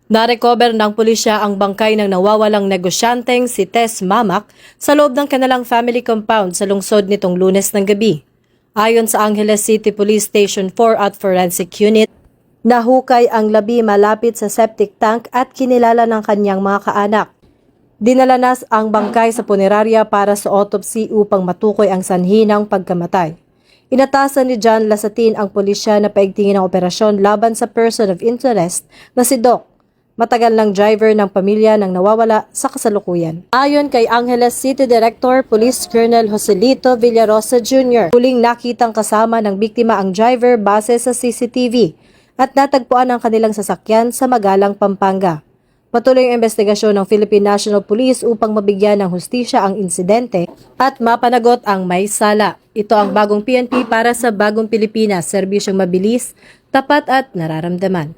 Narecover ng pulisya ang bangkay ng nawawalang negosyanteng si Tess Mamak sa loob ng kanilang family compound sa lungsod nitong Lunes ng gabi. Ayon sa Angeles City Police Station 4 at Forensic Unit, nahukay ang labi malapit sa septic tank at kinilala ng kanyang mga kaanak. Dinalanas ang bangkay sa punerarya para sa autopsy upang matukoy ang sanhi ng pagkamatay. Inatasan ni John Lasatin ang pulisya na paigtingin ang operasyon laban sa person of interest na si Doc. Matagal ng driver ng pamilya ng nawawala sa kasalukuyan. Ayon kay Angeles City Director Police Colonel Joselito Villarosa Jr., huling nakitang kasama ng biktima ang driver base sa CCTV at natagpuan ang kanilang sasakyan sa Magalang, Pampanga. Patuloy ang investigasyon ng Philippine National Police upang mabigyan ng hustisya ang insidente at mapanagot ang may sala. Ito ang bagong PNP para sa bagong Pilipinas, serbisyong mabilis, tapat at nararamdaman.